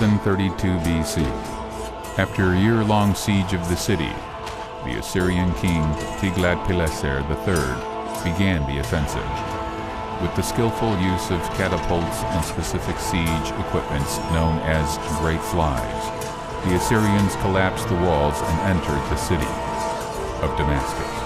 1132 BC, after a year-long siege of the city, the Assyrian king Tiglath-Pileser III began the offensive. With the skillful use of catapults and specific siege equipments known as Great Flies, the Assyrians collapsed the walls and entered the city of Damascus.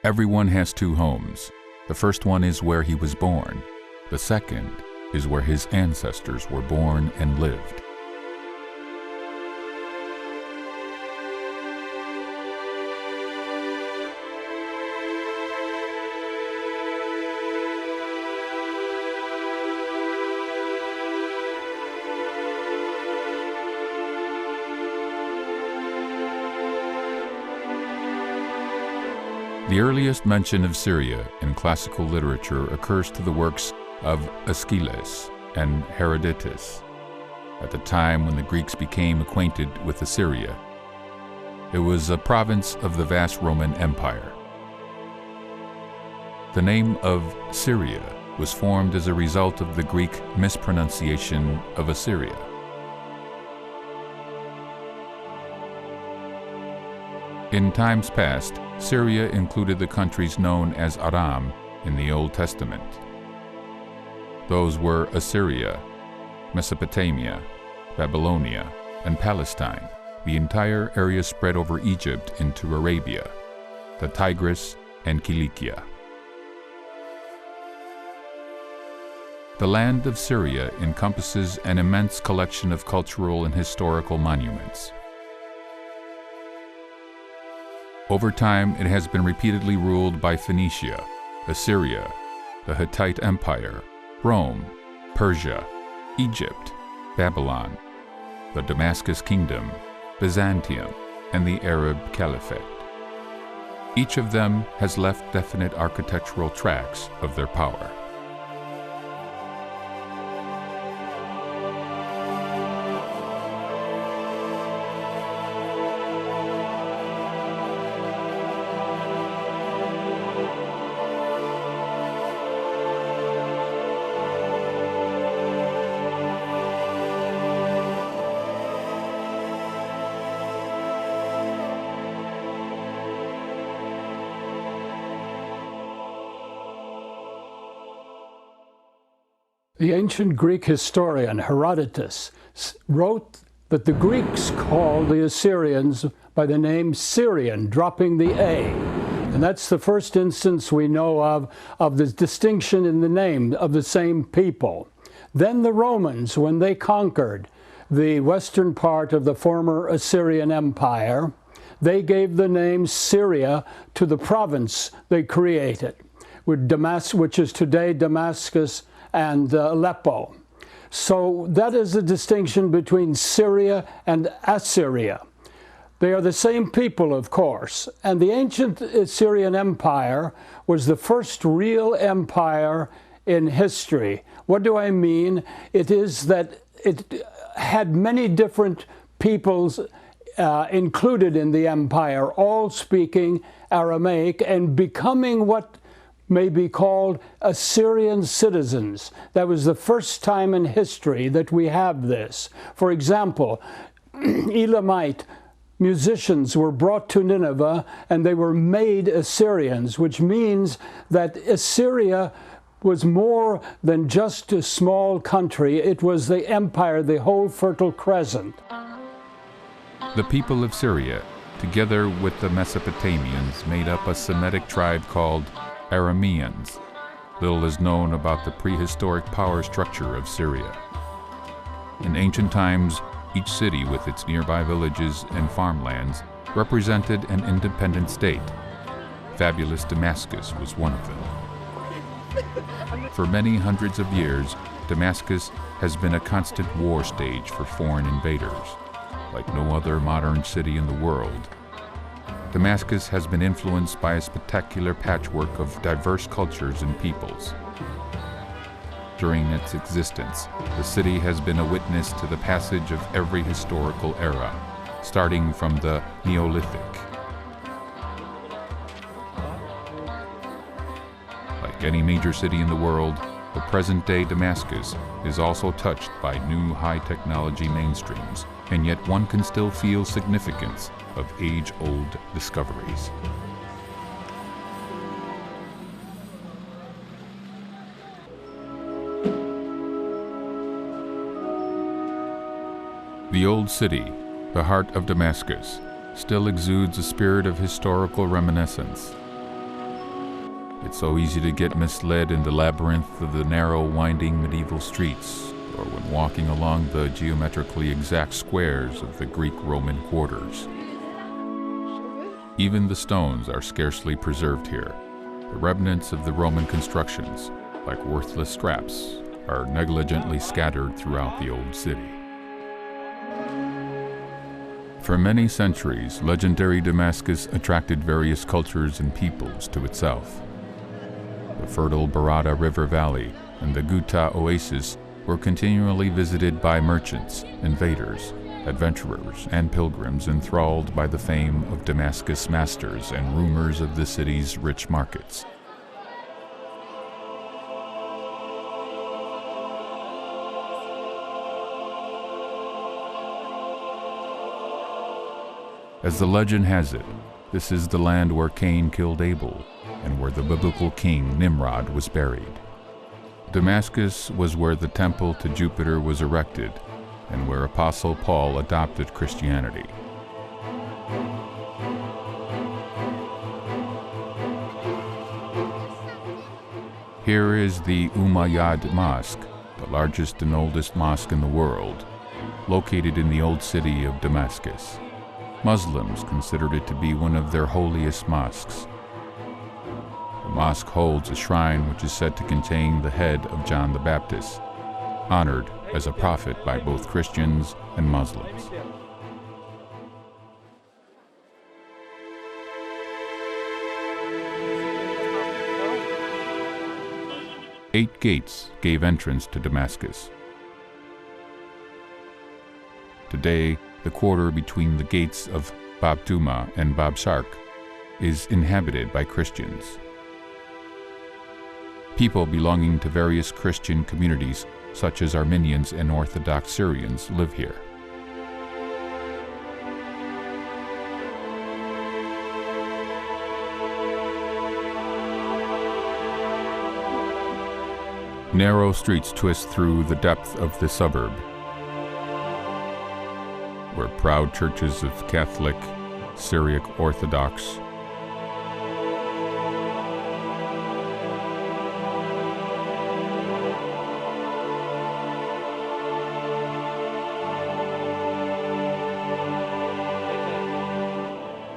Everyone has two homes. The first one is where he was born. The second is where his ancestors were born and lived. The earliest mention of Syria in classical literature occurs to the works of Aeschylus and Herodotus, at the time when the Greeks became acquainted with Assyria. It was a province of the vast Roman Empire. The name of Syria was formed as a result of the Greek mispronunciation of Assyria. In times past, Syria included the countries known as Aram in the Old Testament. Those were Assyria, Mesopotamia, Babylonia, and Palestine, the entire area spread over Egypt into Arabia, the Tigris, and Cilicia. The land of Syria encompasses an immense collection of cultural and historical monuments. Over time, it has been repeatedly ruled by Phoenicia, Assyria, the Hittite Empire, Rome, Persia, Egypt, Babylon, the Damascus Kingdom, Byzantium, and the Arab Caliphate. Each of them has left definite architectural tracks of their power. The ancient Greek historian Herodotus wrote that the Greeks called the Assyrians by the name Syrian, dropping the A. And that's the first instance we know of the distinction in the name of the same people. Then the Romans, when they conquered the western part of the former Assyrian Empire, they gave the name Syria to the province they created, which is today Damascus and Aleppo. So that is the distinction between Syria and Assyria. They are the same people, of course, and the ancient Assyrian Empire was the first real empire in history. What do I mean? It is that it had many different peoples included in the empire, all speaking Aramaic and becoming what may be called Assyrian citizens. That was the first time in history that we have this. For example, Elamite musicians were brought to Nineveh and they were made Assyrians, which means that Assyria was more than just a small country. It was the empire, the whole Fertile Crescent. The people of Syria, together with the Mesopotamians, made up a Semitic tribe called Arameans. Little is known about the prehistoric power structure of Syria. In ancient times, each city with its nearby villages and farmlands represented an independent state. Fabulous Damascus was one of them. For many hundreds of years, Damascus has been a constant war stage for foreign invaders. Like no other modern city in the world, Damascus has been influenced by a spectacular patchwork of diverse cultures and peoples. During its existence, the city has been a witness to the passage of every historical era, starting from the Neolithic. Like any major city in the world, the present-day Damascus is also touched by new high-technology mainstreams, and yet one can still feel significance of age-old discoveries. The old city, the heart of Damascus, still exudes a spirit of historical reminiscence. It's so easy to get misled in the labyrinth of the narrow, winding medieval streets, or when walking along the geometrically exact squares of the Greek-Roman quarters. Even the stones are scarcely preserved here. The remnants of the Roman constructions, like worthless scraps, are negligently scattered throughout the old city. For many centuries, legendary Damascus attracted various cultures and peoples to itself. The fertile Barada River Valley and the Ghouta Oasis were continually visited by merchants, invaders, adventurers, and pilgrims enthralled by the fame of Damascus masters and rumors of the city's rich markets. As the legend has it, this is the land where Cain killed Abel and where the biblical king Nimrod was buried. Damascus was where the temple to Jupiter was erected and where Apostle Paul adopted Christianity. Here is the Umayyad Mosque, the largest and oldest mosque in the world, located in the old city of Damascus. Muslims considered it to be one of their holiest mosques. The mosque holds a shrine which is said to contain the head of John the Baptist, honored as a prophet by both Christians and Muslims. Eight gates gave entrance to Damascus. Today, the quarter between the gates of Bab Duma and Bab Sharq is inhabited by Christians. People belonging to various Christian communities, such as Armenians and Orthodox Syrians, live here. Narrow streets twist through the depth of the suburb, where proud churches of Catholic, Syriac Orthodox,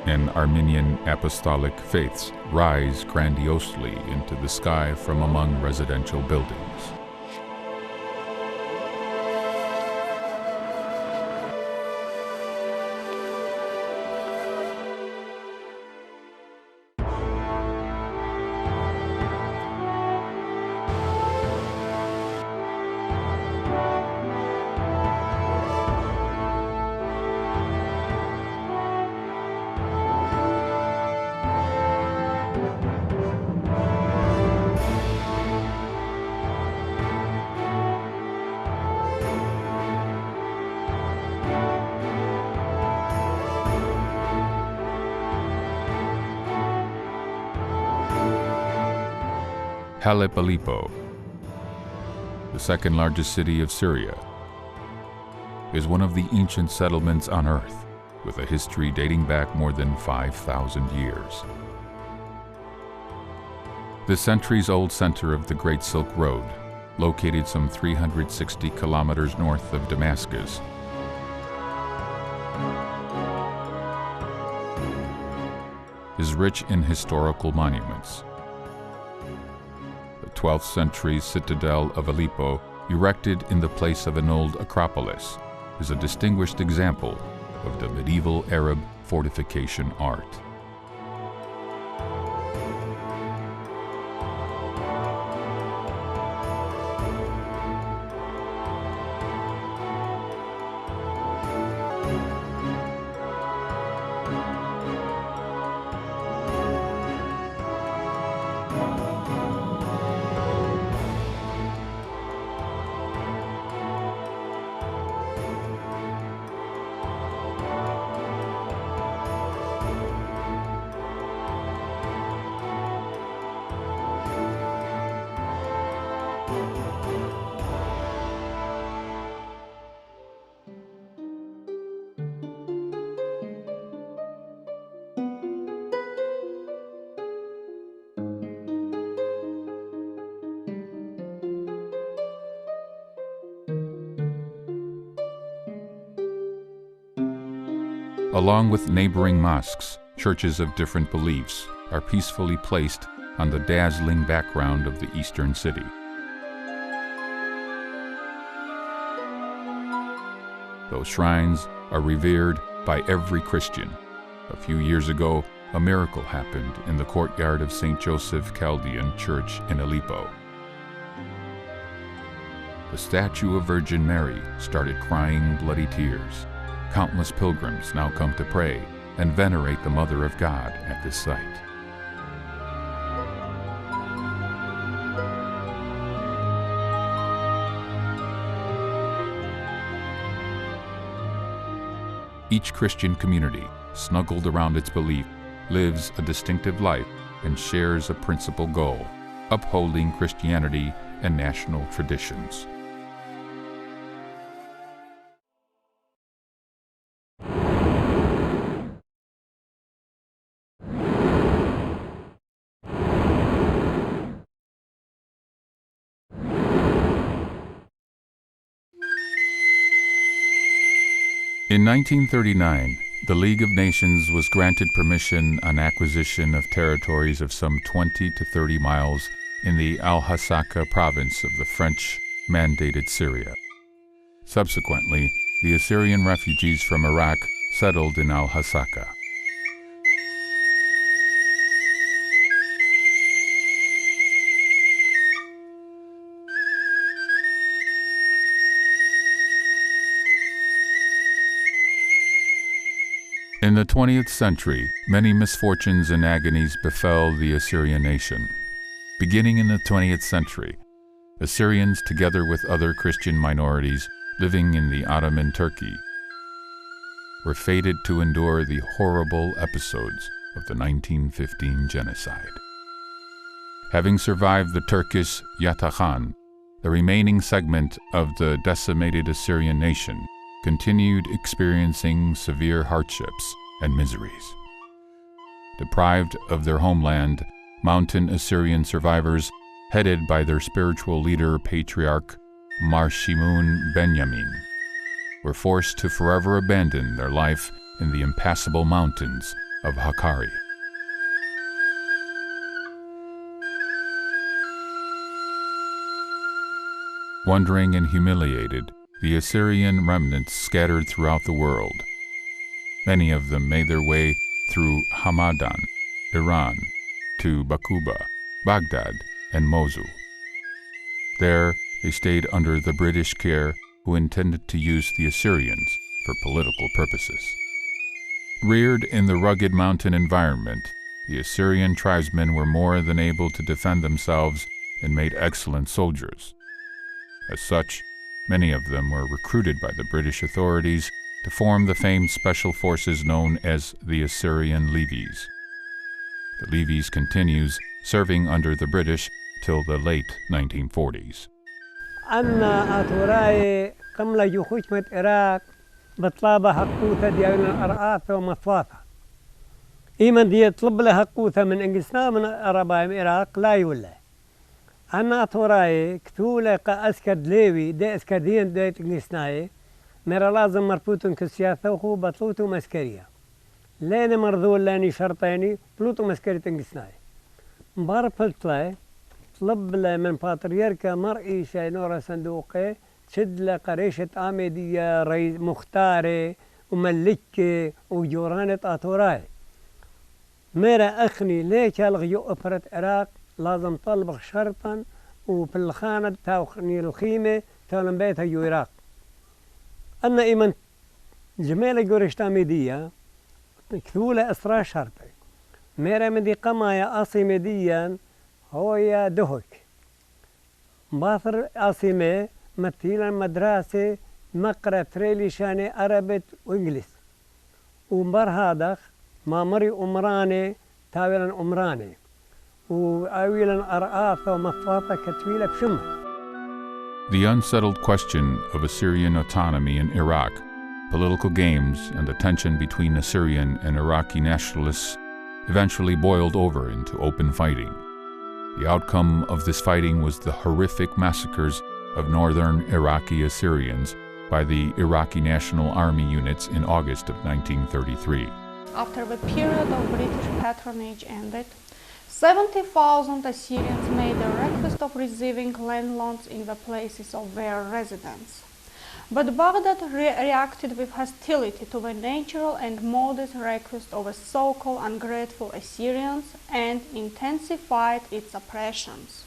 and Armenian Apostolic faiths rise grandiosely into the sky from among residential buildings. Aleppo, the second largest city of Syria, is one of the ancient settlements on Earth, with a history dating back more than 5,000 years. The centuries-old center of the Great Silk Road, located some 360 kilometers north of Damascus, is rich in historical monuments. The 12th century citadel of Aleppo, erected in the place of an old acropolis, is a distinguished example of the medieval Arab fortification art. Along with neighboring mosques, churches of different beliefs are peacefully placed on the dazzling background of the eastern city. Those shrines are revered by every Christian. A few years ago, a miracle happened in the courtyard of St. Joseph Chaldean Church in Aleppo. The statue of Virgin Mary started crying bloody tears. Countless pilgrims now come to pray and venerate the Mother of God at this site. Each Christian community, snuggled around its belief, lives a distinctive life and shares a principal goal: upholding Christianity and national traditions. In 1939, the League of Nations was granted permission on acquisition of territories of some 20 to 30 miles in the Al-Hasaka province of the French-mandated Syria. Subsequently, the Assyrian refugees from Iraq settled in Al-Hasaka. In the 20th century, many misfortunes and agonies befell the Assyrian nation. Beginning in the 20th century, Assyrians, together with other Christian minorities living in the Ottoman Turkey, were fated to endure the horrible episodes of the 1915 genocide. Having survived the Turkish Yataghan, the remaining segment of the decimated Assyrian nation continued experiencing severe hardships and miseries. Deprived of their homeland, mountain Assyrian survivors, headed by their spiritual leader, Patriarch Marshimun Benyamin, were forced to forever abandon their life in the impassable mountains of Hakkari. Wandering and humiliated, the Assyrian remnants scattered throughout the world. Many of them made their way through Hamadan, Iran, to Bakuba, Baghdad, and Mosul. There, they stayed under the British care, who intended to use the Assyrians for political purposes. Reared in the rugged mountain environment, the Assyrian tribesmen were more than able to defend themselves and made excellent soldiers. As such, many of them were recruited by the British authorities to form the famed special forces known as the Assyrian Levies. The Levies continues serving under the British till the late 1940s. أنا أتوراي قملة يخوشمة العراق بطلابة حقوثة ديالنا أرآث ومفاثة. إيمن دي يطلب لها حقوثة من إنجلسنا من أربايم العراق لا يولى. أنا أتوراي كتولة أسكد ليوي دي أسكدين دي إنجلسناي مرا لازم مربوطن كسياسة وخو بطلوتو مسكرية. لين مرذول لاني شرطيني بلوتو مسكرية إنجلسناي. مبارب فلتلاي طلب من باتريركا مرئي شاينورا صندوقي تشد لقريشة آميدية رئيس مختاري وملكة وجورانة آتوراي ميرا أخني ليش الغيو أفرت عراق لازم طلب شرطا وفي الخانة تاوخني الخيمة تولم بيتها جو عراق أنا إيمن جميلة جورشت آميدية كثولة إسرا شرطي ميرا مدي قمايا آصيميديا هو يا دهك باثر آصيمي مثيلا مدرسة مقرأ تريلي شاني عربت وإنجليز ومبر هذا ما مري أمراني تاويلا أمراني وأويلا أرآفة ومفاطة كتويلة بشمه. The unsettled question of Assyrian autonomy in Iraq, political games, and the tension between Assyrian and Iraqi nationalists eventually boiled over into open fighting. The outcome of this fighting was the horrific massacres of northern Iraqi Assyrians by the Iraqi National Army units in August of 1933. After the period of British patronage ended, 70,000 Assyrians made the request of receiving land loans in the places of their residence. But Baghdad reacted with hostility to the natural and modest request of the so-called ungrateful Assyrians and intensified its oppressions.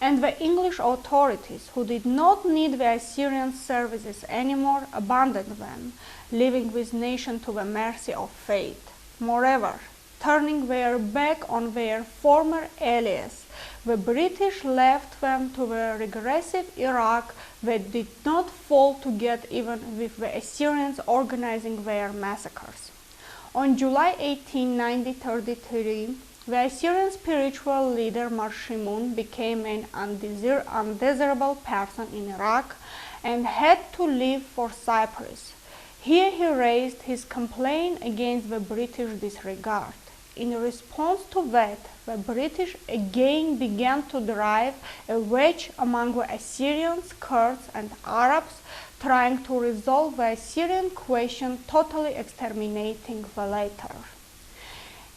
And the English authorities, who did not need the Assyrian services anymore, abandoned them, leaving this nation to the mercy of fate. Moreover, turning their back on their former allies, the British left them to the regressive Iraq that did not fall to get even with the Assyrians organizing their massacres. On July 18, 1933, the Assyrian spiritual leader Marshimun became an undesirable person in Iraq and had to leave for Cyprus. Here he raised his complaint against the British disregard. In response to that, the British again began to drive a wedge among the Assyrians, Kurds, and Arabs, trying to resolve the Assyrian question, totally exterminating the latter.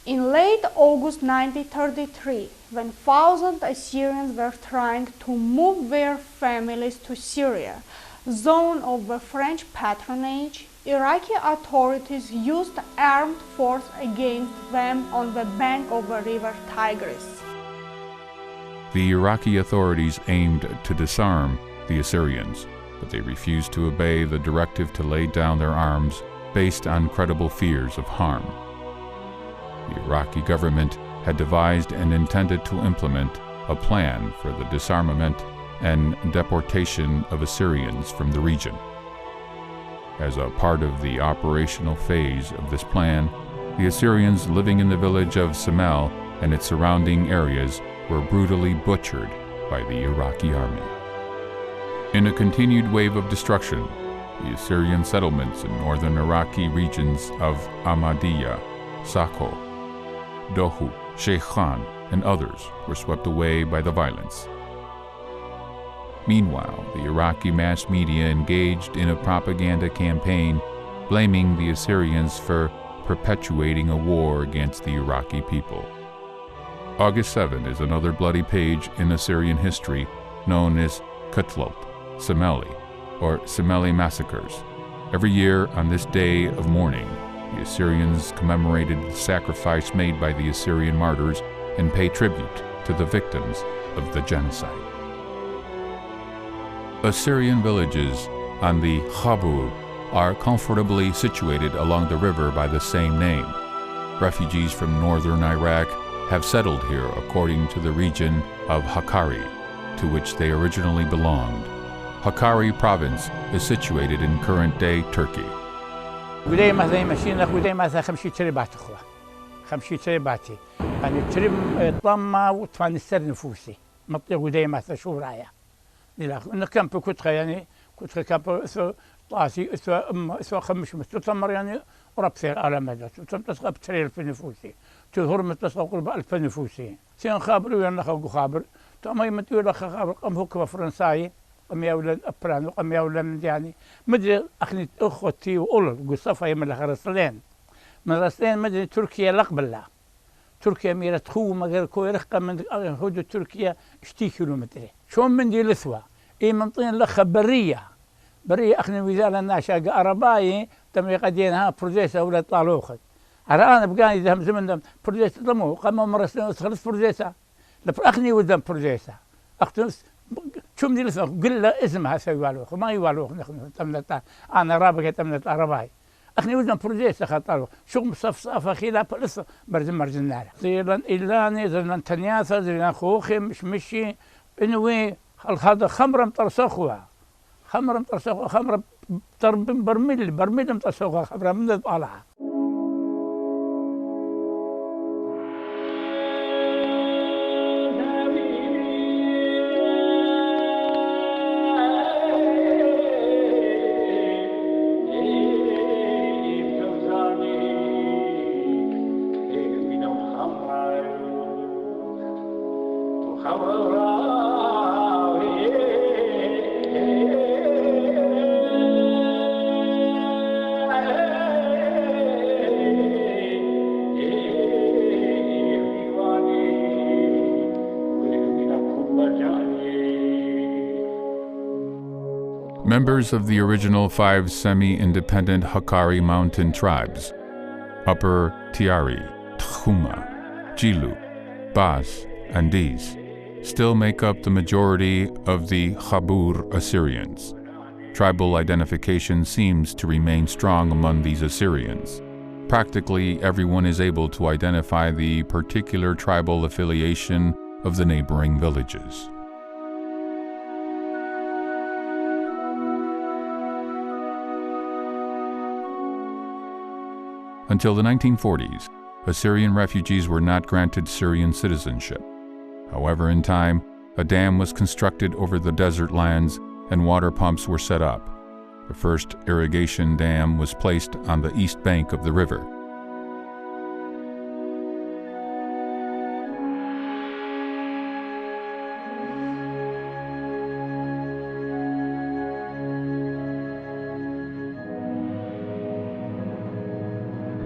In late August 1933, when thousands of Assyrians were trying to move their families to Syria, zone of the French patronage, Iraqi authorities used armed force against them on the bank of the river Tigris. The Iraqi authorities aimed to disarm the Assyrians, but they refused to obey the directive to lay down their arms based on credible fears of harm. The Iraqi government had devised and intended to implement a plan for the disarmament and deportation of Assyrians from the region. As a part of the operational phase of this plan, the Assyrians living in the village of Samel and its surrounding areas were brutally butchered by the Iraqi army. In a continued wave of destruction, the Assyrian settlements in northern Iraqi regions of Ahmadiyya, Sakho, Dohu, Sheikh Khan, and others were swept away by the violence. Meanwhile, the Iraqi mass media engaged in a propaganda campaign blaming the Assyrians for perpetuating a war against the Iraqi people. August 7 is another bloody page in Assyrian history known as Kutlop, Semeli, or Semeli massacres. Every year on this day of mourning, the Assyrians commemorated the sacrifice made by the Assyrian martyrs and pay tribute to the victims of the genocide. Assyrian villages on the Khabur are comfortably situated along the river by the same name. Refugees from northern Iraq have settled here according to the region of Hakkari, to which they originally belonged. Hakkari province is situated in current-day Turkey. وداي مثلا ماشينا وداي مثلا 5 تربات اخوه 5 ترباتي يعني ترم طمه وتفان السر نفوسي مطي وداي مثلا شو رايه للاخ انه كان كنت يعني كنت كان طاسي اسوا خمش مستمر يعني ربثير على مدى تمتصق بتريل في نفوسي تظهر متصق قرب 1000 نفوسي سين خابر ويا نخو خابر تما يمتي ولا خابر قام هو فرنساي قام يا ولد ابران قام يا ولد يعني مدري اخني اخوتي واولف قصفه من الرسلين من الرسلين مدري تركيا لقبله تركيا ميرة تخو مغير كوي رقم من هدو تركيا 60 كيلومتر شون من دي لثوة اي منطين لخة برية اخني وزارة الناشا قرباي تم يقدينها بروزيسة ولا طالوخت انا بقاني ذهم زمن دم بروزيسة ضمو قام مرسلين وتخلص بروزيسة اخني ودم بروزيسة اختنس شو من دي لثوة قل له اسمها سيوالوخ ما يوالوخ تمنت انا رابقة تمنت عرباي اخني ودم بروزيسة خطالوخ شو مصفصفة خلاف لسه مرزن نارا زيلان إلاني زيلان تنياثا زيلان خوخي مشي انوي هذا خمرة مترسخوها خمرة برميل مترسخوها خمرة من الطالعة Members of the original 5 semi-independent Hakkari mountain tribes, Upper Tiari, Tkhuma, Jilu, Bas, and Dis, still make up the majority of the Khabur Assyrians. Tribal identification seems to remain strong among these Assyrians. Practically everyone is able to identify the particular tribal affiliation of the neighboring villages. Until the 1940s, Assyrian refugees were not granted Syrian citizenship. However, in time, a dam was constructed over the desert lands and water pumps were set up. The first irrigation dam was placed on the east bank of the river.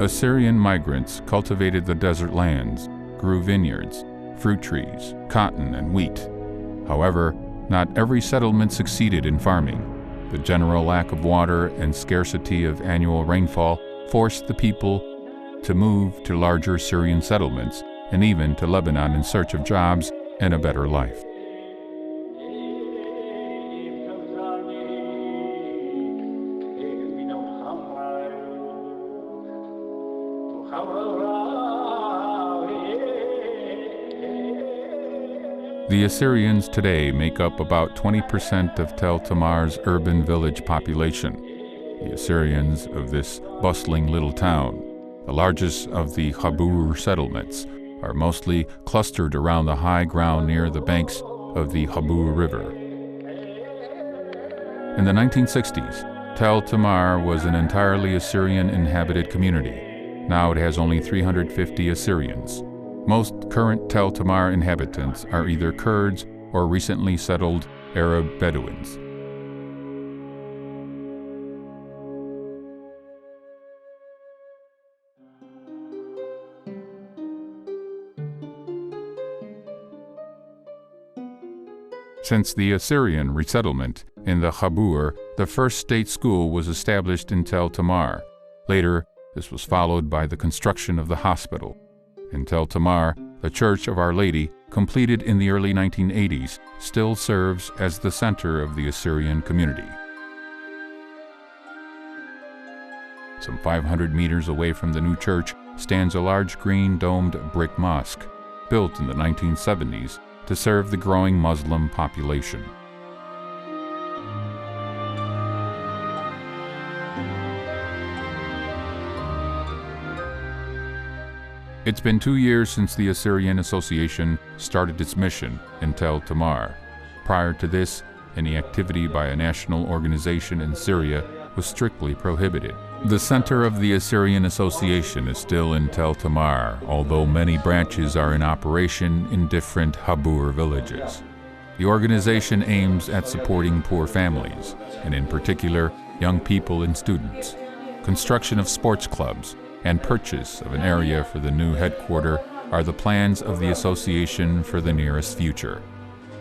Assyrian migrants cultivated the desert lands, grew vineyards, fruit trees, cotton, and wheat. However, not every settlement succeeded in farming. The general lack of water and scarcity of annual rainfall forced the people to move to larger Syrian settlements and even to Lebanon in search of jobs and a better life. The Assyrians today make up about 20% of Tel Tamar's urban village population. The Assyrians of this bustling little town, the largest of the Khabur settlements, are mostly clustered around the high ground near the banks of the Khabur River. In the 1960s, Tel Tamar was an entirely Assyrian inhabited community. Now it has only 350 Assyrians. Most current Tel Tamar inhabitants are either Kurds or recently settled Arab Bedouins. Since the Assyrian resettlement in the Khabur, the first state school was established in Tel Tamar. Later, this was followed by the construction of the hospital. In Tel Tamar, the Church of Our Lady, completed in the early 1980s, still serves as the center of the Assyrian community. Some 500 meters away from the new church stands a large green domed brick mosque, built in the 1970s to serve the growing Muslim population. It's been 2 years since the Assyrian Association started its mission in Tel Tamar. Prior to this, any activity by a national organization in Syria was strictly prohibited. The center of the Assyrian Association is still in Tel Tamar, although many branches are in operation in different Khabur villages. The organization aims at supporting poor families, and in particular, young people and students. Construction of sports clubs and purchase of an area for the new headquarters are the plans of the Association for the Nearest Future.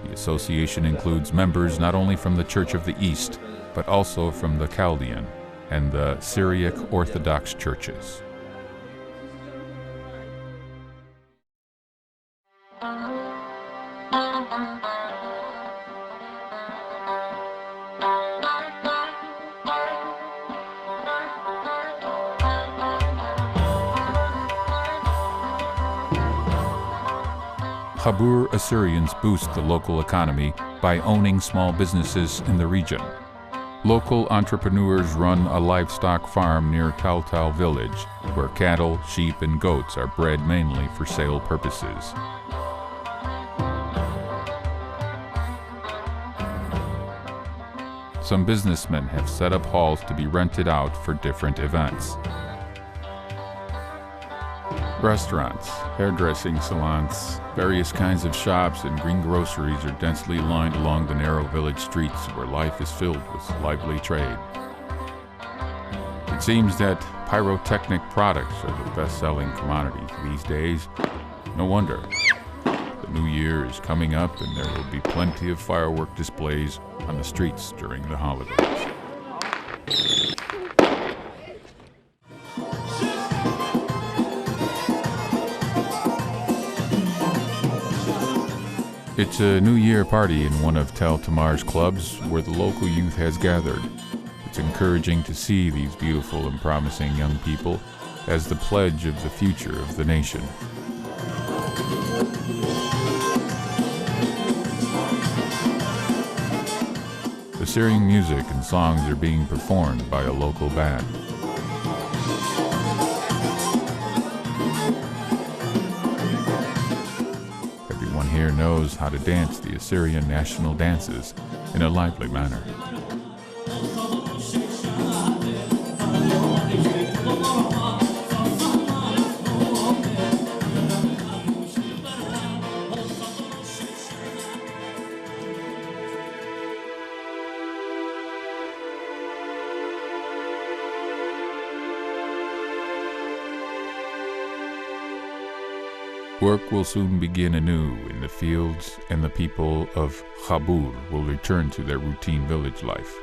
The association includes members not only from the Church of the East, but also from the Chaldean and the Syriac Orthodox churches. Habur Assyrians boost the local economy by owning small businesses in the region. Local entrepreneurs run a livestock farm near Taltal village, where cattle, sheep, and goats are bred mainly for sale purposes. Some businessmen have set up halls to be rented out for different events. Restaurants, hairdressing salons, various kinds of shops, and greengroceries are densely lined along the narrow village streets where life is filled with lively trade. It seems that pyrotechnic products are the best-selling commodities these days. No wonder. The new year is coming up and there will be plenty of firework displays on the streets during the holidays. It's a New Year party in one of Tel Tamar's clubs where the local youth has gathered. It's encouraging to see these beautiful and promising young people as the pledge of the future of the nation. Assyrian music and songs are being performed by a local band. Here knows how to dance the Assyrian national dances in a lively manner. Work will soon begin anew in the fields, and the people of Habur will return to their routine village life.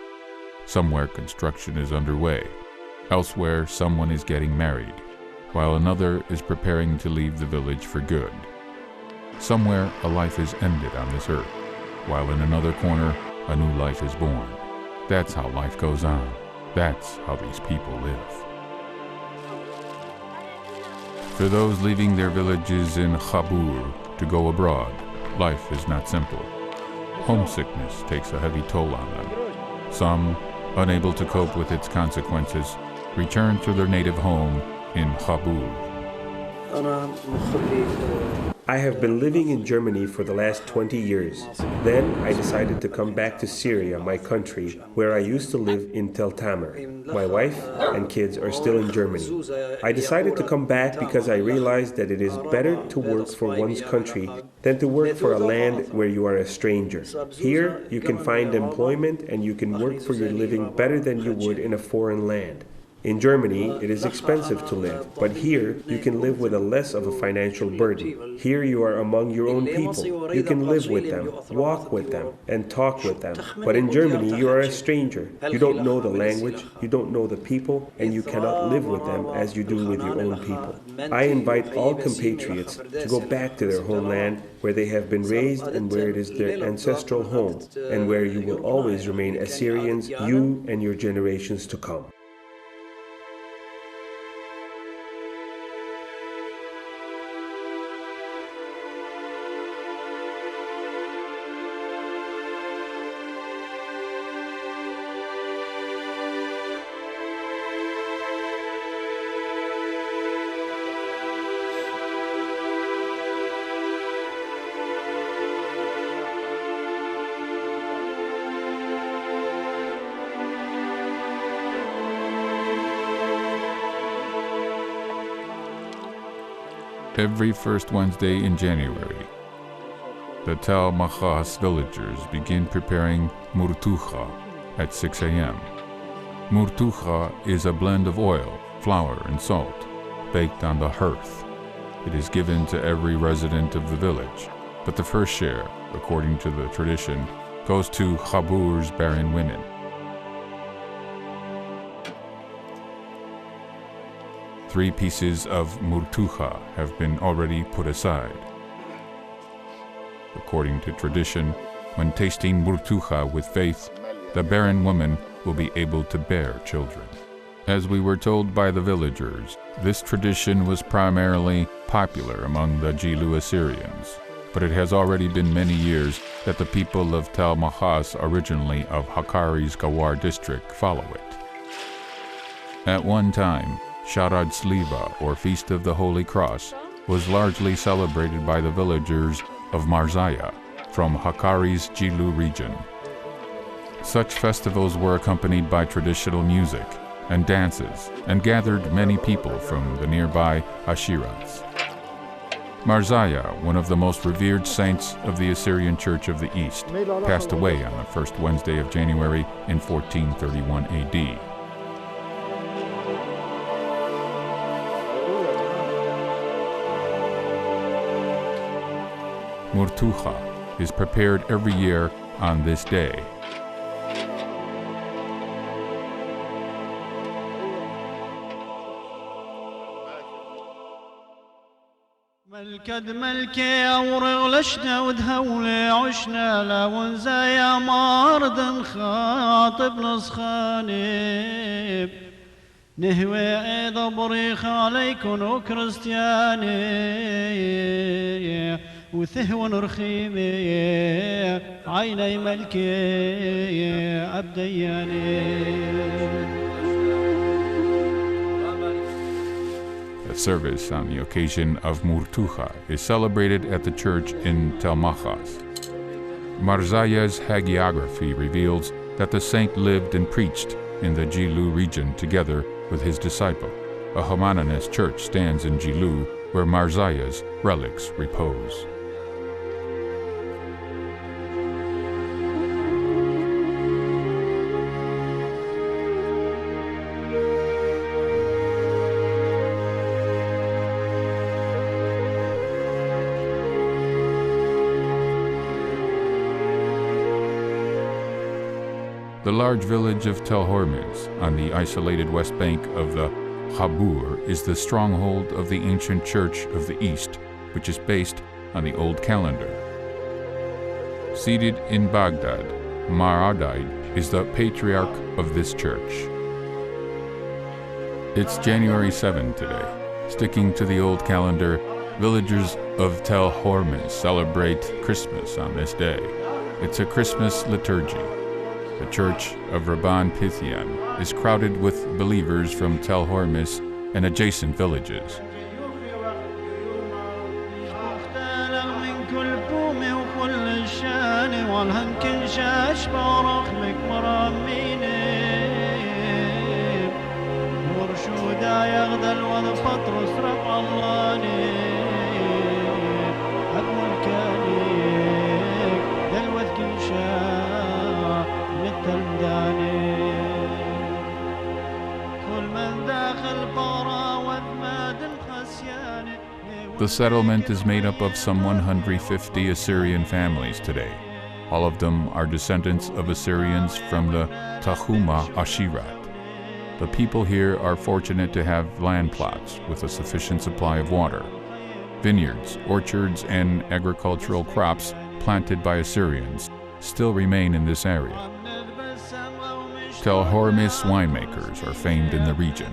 Somewhere construction is underway. Elsewhere, someone is getting married, while another is preparing to leave the village for good. Somewhere, a life is ended on this earth, while in another corner, a new life is born. That's how life goes on. That's how these people live. For those leaving their villages in Habur to go abroad, life is not simple. Homesickness takes a heavy toll on them. Some, unable to cope with its consequences, return to their native home in Habur. I have been living in Germany for the last 20 years. Then I decided to come back to Syria, my country, where I used to live in Tel Tamer. My wife and kids are still in Germany. I decided to come back because I realized that it is better to work for one's country than to work for a land where you are a stranger. Here, you can find employment and you can work for your living better than you would in a foreign land. In Germany, it is expensive to live, but here you can live with a less of a financial burden. Here you are among your own people. You can live with them, walk with them, and talk with them. But in Germany, you are a stranger. You don't know the language, you don't know the people, and you cannot live with them as you do with your own people. I invite all compatriots to go back to their homeland where they have been raised and where it is their ancestral home, and where you will always remain Assyrians, you and your generations to come. Every first Wednesday in January, the Tel Machas villagers begin preparing murtucha at 6 a.m. Murtucha is a blend of oil, flour, and salt baked on the hearth. it is given to every resident of the village, but the first share, according to the tradition, goes to Khabur's barren women. Three pieces of murtuha have been already put aside. According to tradition, when tasting murtuha with faith, the barren woman will be able to bear children. As we were told by the villagers, this tradition was primarily popular among the Jilu Assyrians, but it has already been many years that the people of Tel Mahas, originally of Hakkari's Gawar district, follow it. At one time, Sharad Sliva, or Feast of the Holy Cross, was largely celebrated by the villagers of Marzaya from Hakkari's Jilu region. Such festivals were accompanied by traditional music and dances and gathered many people from the nearby Ashirats. Marzaya, one of the most revered saints of the Assyrian Church of the East, passed away on the first Wednesday of January in 1431 AD. Murtuha is prepared every year on this day. ملكد ملكي أورغ لشنا ودهولي عشنا لا ونزايا مارد خاطب نسخاني نهوي عيد بريخ عليكن وكريستياني وثهو نرخيمي عيني ملكي عبدياني. A service on the occasion of Murtuha is celebrated at the church in Tel Mahas. Marzaya's hagiography reveals that the saint lived and preached in the Jilu region together with his disciple. A homonymous church stands in Jilu where Marzaya's relics repose. The large village of Tel Hormuz on the isolated west bank of the Khabur is the stronghold of the ancient Church of the East, which is based on the Old Calendar. Seated in Baghdad, Maradide is the patriarch of this church. It's January 7 today. Sticking to the Old Calendar, villagers of Tel Hormuz celebrate Christmas on this day. It's a Christmas liturgy. The church of Rabban Pithian is crowded with believers from Tel Hormuz and adjacent villages. The settlement is made up of some 150 Assyrian families today. All of them are descendants of Assyrians from the Tahuma Ashirat. The people here are fortunate to have land plots with a sufficient supply of water. Vineyards, orchards, and agricultural crops planted by Assyrians still remain in this area. Tel Hormuz winemakers are famed in the region.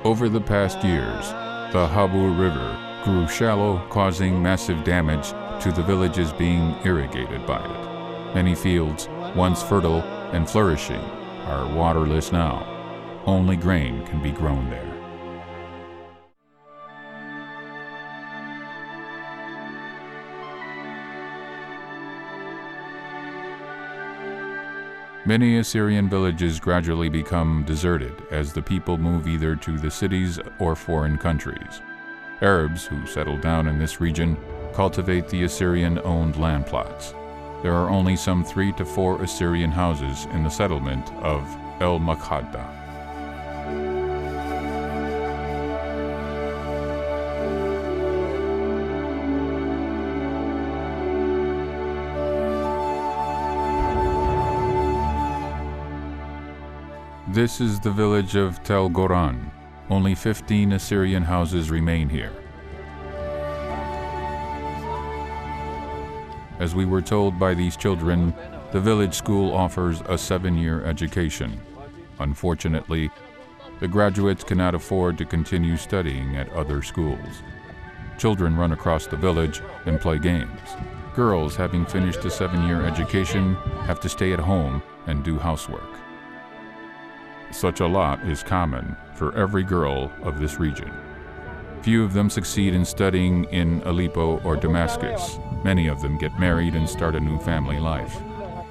Over the past years, the Habur River grew shallow, causing massive damage to the villages being irrigated by it. Many fields, once fertile and flourishing, are waterless now. Only grain can be grown there. Many Assyrian villages gradually become deserted as the people move either to the cities or foreign countries. Arabs who settle down in this region cultivate the Assyrian-owned land plots. There are only some 3 to 4 Assyrian houses in the settlement of El Makhada. This is the village of Tel Goran. Only 15 Assyrian houses remain here. As we were told by these children, the village school offers a 7-year education. Unfortunately, the graduates cannot afford to continue studying at other schools. Children run across the village and play games. Girls, having finished a 7-year education, have to stay at home and do housework. Such a lot is common for every girl of this region. Few of them succeed in studying in Aleppo or Damascus. Many of them get married and start a new family life.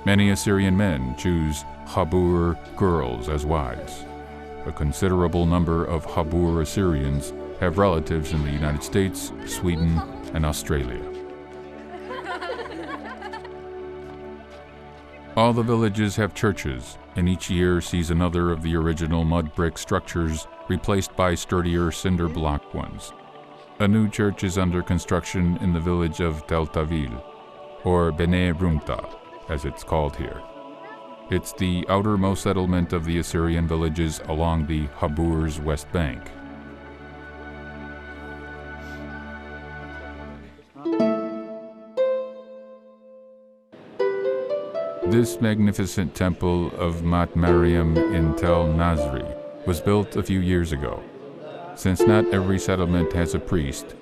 Many Assyrian men choose Habur girls as wives. A considerable number of Habur Assyrians have relatives in the United States, Sweden, and Australia. All the villages have churches, and each year sees another of the original mud brick structures replaced by sturdier cinder block ones. A new church is under construction in the village of Tel Tavil, or Bene Rumta, as it's called here. It's the outermost settlement of the Assyrian villages along the Habur's west bank. This magnificent temple of Mat Mariam in Tel Nazri was built a few years ago. Since not every settlement has a priest,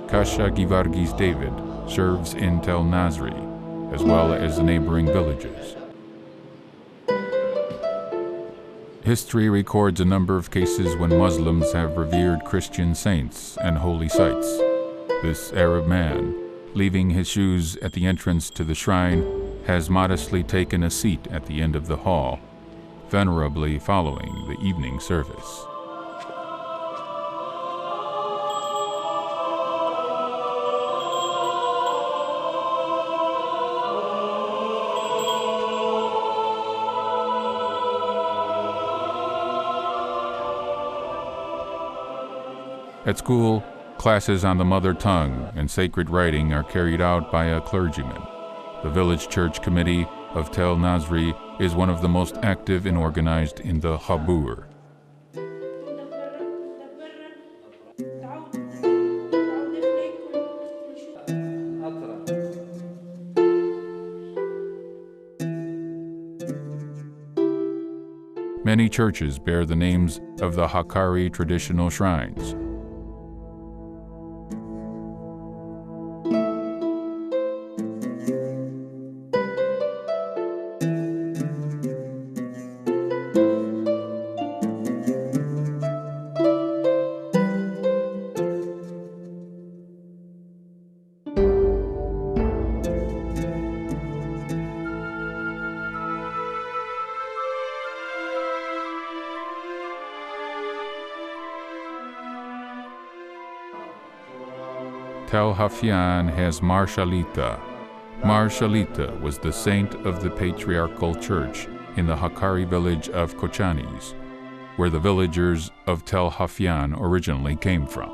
Kasha Givargis David serves in Tel Nazri, as well as the neighboring villages. History records a number of cases when Muslims have revered Christian saints and holy sites. This Arab man, leaving his shoes at the entrance to the shrine, has modestly taken a seat at the end of the hall, venerably following the evening service. At school, classes on the mother tongue and sacred writing are carried out by a clergyman. The village church committee of Tel Nazri is one of the most active and organized in the Habur. Many churches bear the names of the Hakkari traditional shrines. Tel Hafian has Mar Shalita. Mar Shalita was the saint of the patriarchal church in the Hakkari village of Kochanis, where the villagers of Tel Hafian originally came from.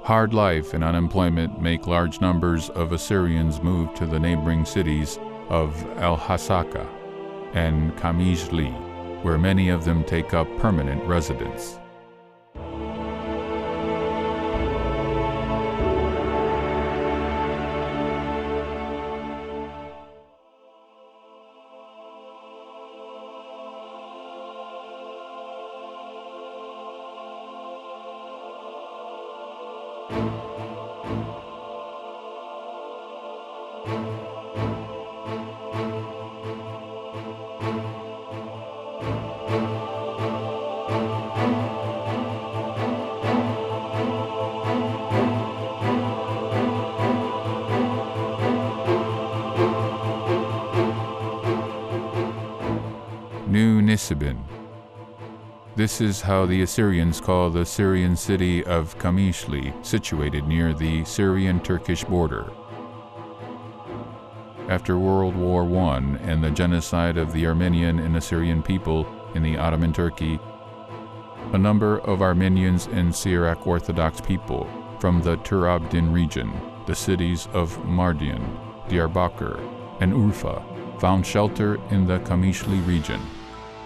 Hard life and unemployment make large numbers of Assyrians move to the neighboring cities of El-Hasaka and Kamishli, where many of them take up permanent residence. New Nisibin. This is how the Assyrians call the Syrian city of Kamishli, situated near the Syrian-Turkish border. After World War I and the genocide of the Armenian and Assyrian people in the Ottoman Turkey, A number of Armenians and Syriac Orthodox people from the Turabdin region, the cities of Mardin, Diyarbakir, and Urfa, found shelter in the Kamishli region.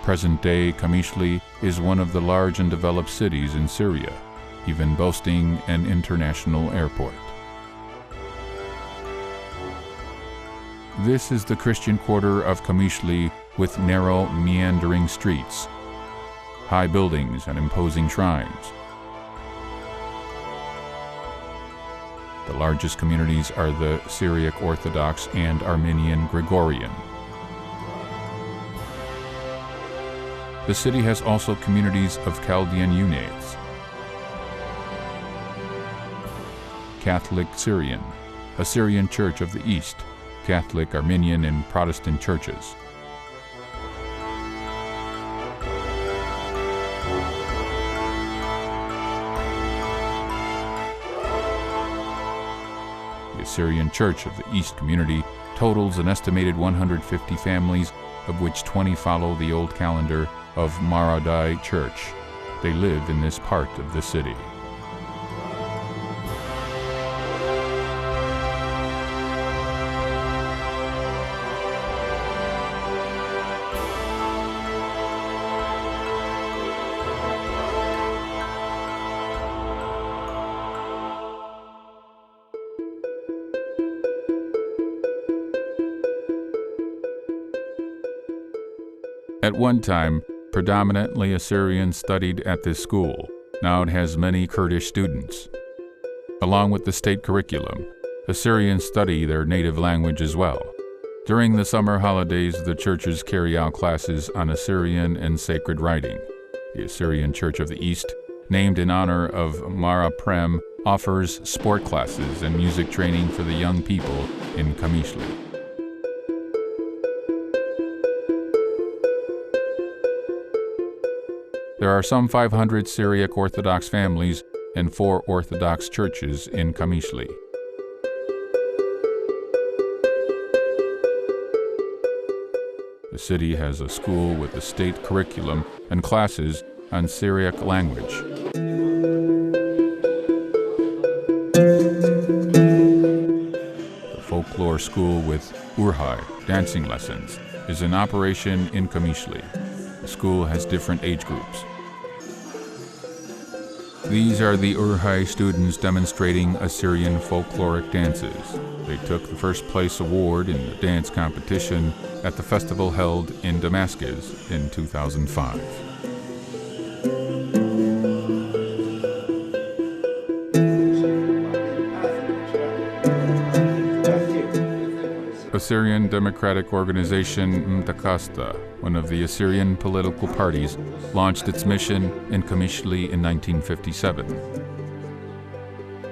Present-day Kamishli is one of the large and developed cities in Syria, even boasting an international airport. This is the Christian quarter of Kamishli with narrow, meandering streets, high buildings, and imposing shrines. The largest communities are the Syriac Orthodox and Armenian Gregorian. The city has also communities of Chaldean Unites, Catholic Syrian, a Syrian Church of the East, Catholic Armenian and Protestant churches. The Syrian Church of the East community totals an estimated 150 families, of which 20 follow the old calendar of Maradai Church. They live in this part of the city. At one time, predominantly Assyrians studied at this school. Now it has many Kurdish students. Along with the state curriculum, Assyrians study their native language as well. During the summer holidays, the churches carry out classes on Assyrian and sacred writing. The Assyrian Church of the East, named in honor of Mara Prem, offers sport classes and music training for the young people in Kamishli. There are some 500 Syriac Orthodox families and 4 Orthodox churches in Kamishli. The city has a school with a state curriculum and classes on Syriac language. The folklore school with Urhai, dancing lessons, is in operation in Kamishli. The school has different age groups. These are the Urhai students demonstrating Assyrian folkloric dances. They took the first place award in the dance competition at the festival held in Damascus in 2005. Assyrian Democratic Organization Mtakasta, one of the Assyrian political parties, launched its mission in Kamishli in 1957.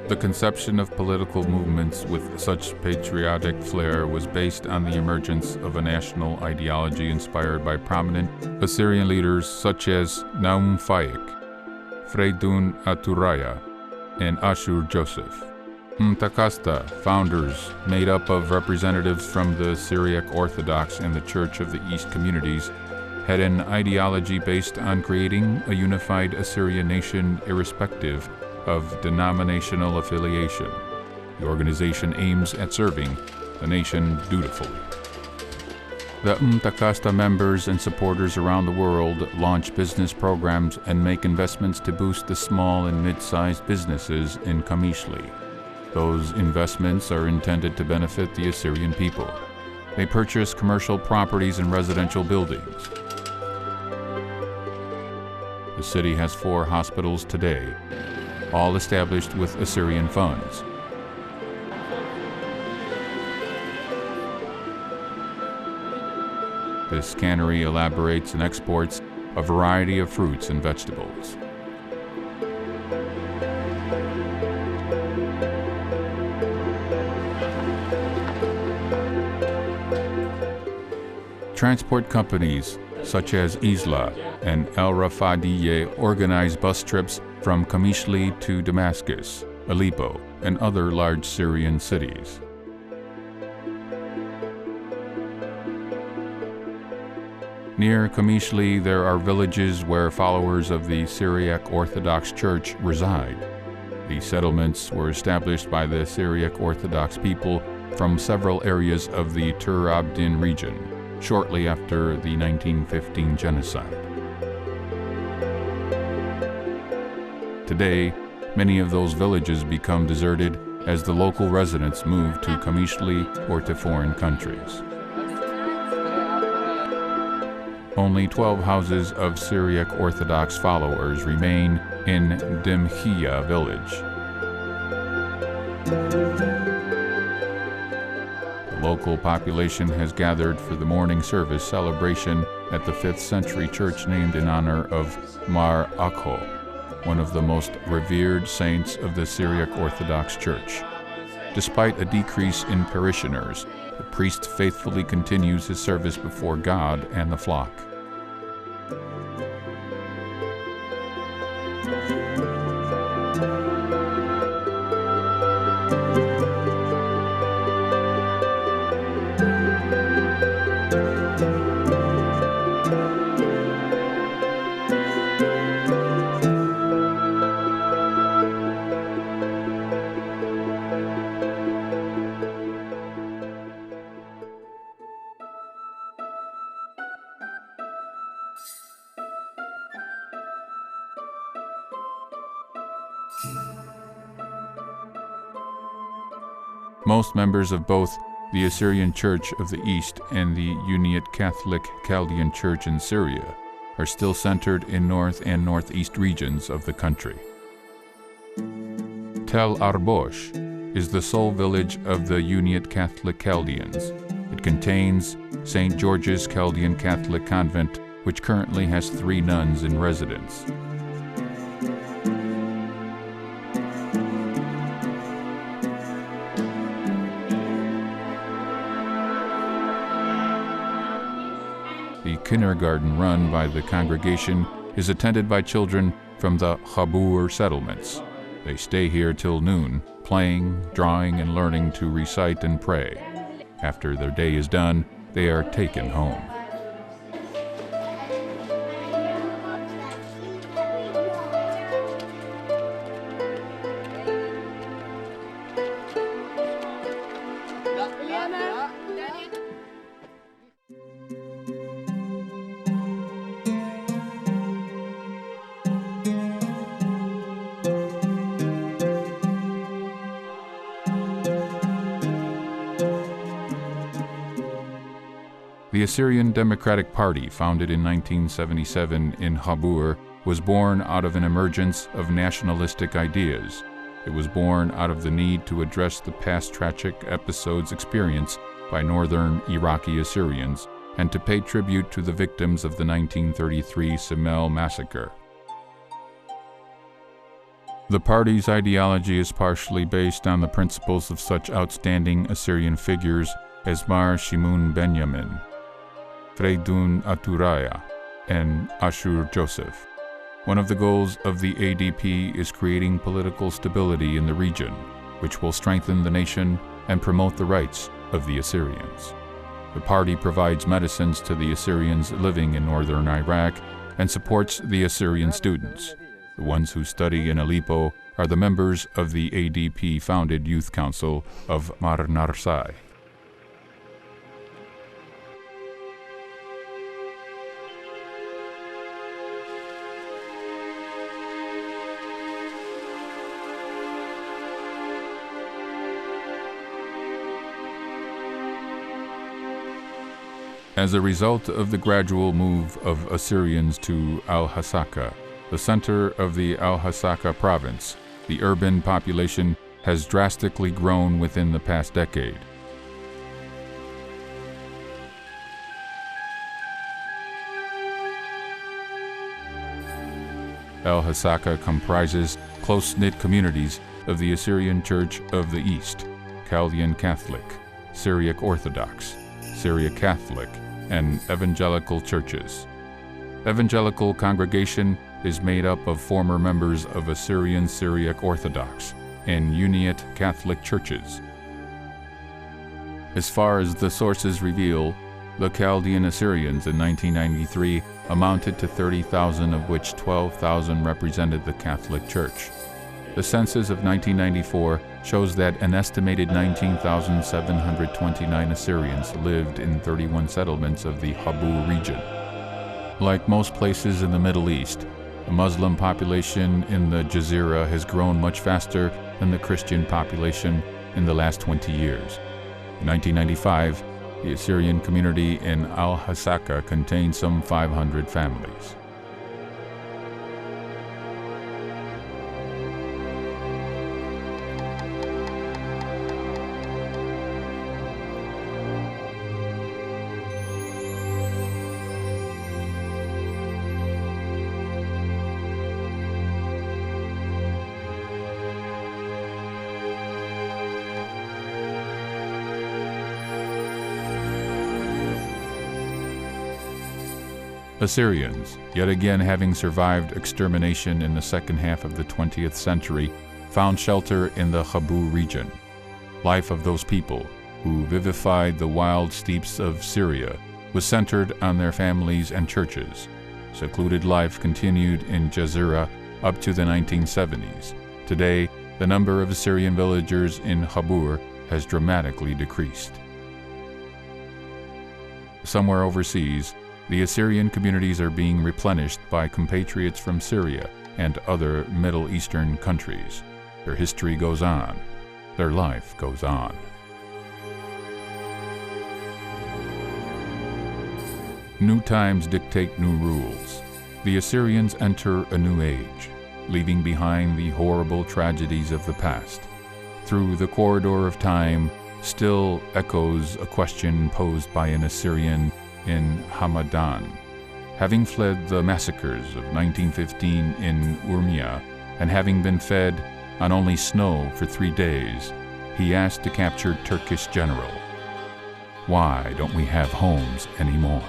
The conception of political movements with such patriotic flair was based on the emergence of a national ideology inspired by prominent Assyrian leaders such as Naum Faik, Freydun Aturaya, and Ashur Joseph. Mtakasta, founders made up of representatives from the Syriac Orthodox and the Church of the East communities, had an ideology based on creating a unified Assyrian nation irrespective of denominational affiliation. The organization aims at serving the nation dutifully. The Mtakasta members and supporters around the world launch business programs and make investments to boost the small and mid-sized businesses in Kamishli. Those investments are intended to benefit the Assyrian people. They purchase commercial properties and residential buildings. The city has 4 hospitals today, all established with Assyrian funds. This cannery elaborates and exports a variety of fruits and vegetables. Transport companies such as Isla and El Rafadiyeh organize bus trips from Kamishli to Damascus, Aleppo, and other large Syrian cities. Near Kamishli, there are villages where followers of the Syriac Orthodox Church reside. These settlements were established by the Syriac Orthodox people from several areas of the Tur Abdin region, shortly after the 1915 genocide. Today, many of those villages become deserted as the local residents move to Kamishli or to foreign countries. Only 12 houses of Syriac Orthodox followers remain in Dimhiya village. The local population has gathered for the morning service celebration at the 5th century church named in honor of Mar Akho, one of the most revered saints of the Syriac Orthodox Church. Despite a decrease in parishioners, the priest faithfully continues his service before God and the flock. Most members of both the Assyrian Church of the East and the Uniate Catholic Chaldean Church in Syria are still centered in north and northeast regions of the country. Tel Arbosh is the sole village of the Uniate Catholic Chaldeans. It contains St. George's Chaldean Catholic Convent, which currently has 3 nuns in residence. The kindergarten run by the congregation is attended by children from the Khabur settlements. They stay here till noon, playing, drawing, and learning to recite and pray. After their day is done, they are taken home. The Assyrian Democratic Party, founded in 1977 in Khabur, was born out of an emergence of nationalistic ideas. It was born out of the need to address the past tragic episodes experienced by northern Iraqi Assyrians and to pay tribute to the victims of the 1933 Simel massacre. The party's ideology is partially based on the principles of such outstanding Assyrian figures as Mar Shimun Benyamin, Freydun Aturaya, and Ashur Joseph. One of the goals of the ADP is creating political stability in the region, which will strengthen the nation and promote the rights of the Assyrians. The party provides medicines to the Assyrians living in northern Iraq and supports the Assyrian students. The ones who study in Aleppo are the members of the ADP-founded Youth Council of Mar Narsai. As a result of the gradual move of Assyrians to Al-Hasaka, the center of the Al-Hasaka province, the urban population has drastically grown within the past decade. Al-Hasaka comprises close-knit communities of the Assyrian Church of the East, Chaldean Catholic, Syriac Orthodox, Syriac Catholic, and evangelical churches. Evangelical congregation is made up of former members of Assyrian Syriac Orthodox and Uniate Catholic churches. As far as the sources reveal, The Chaldean Assyrians in 1993 amounted to 30,000, of which 12,000 represented the Catholic Church. The census of 1994 shows that an estimated 19,729 Assyrians lived in 31 settlements of the Habur region. Like most places in the Middle East, the Muslim population in the Jazeera has grown much faster than the Christian population in the last 20 years. In 1995, the Assyrian community in Al-Hasaka contained some 500 families. Assyrians, yet again having survived extermination in the second half of the 20th century, found shelter in the Habur region. Life of those people, who vivified the wild steppes of Syria, was centered on their families and churches. Secluded life continued in Jazeera up to the 1970s. Today, the number of Assyrian villagers in Habur has dramatically decreased. Somewhere overseas, the Assyrian communities are being replenished by compatriots from Syria and other Middle Eastern countries. Their history goes on. Their life goes on. New times dictate new rules. The Assyrians enter a new age, leaving behind the horrible tragedies of the past. Through the corridor of time still echoes a question posed by an Assyrian in Hamadan. Having fled the massacres of 1915 in Urmia and having been fed on only snow for 3 days, he asked a captured Turkish general, "Why don't we have homes anymore?"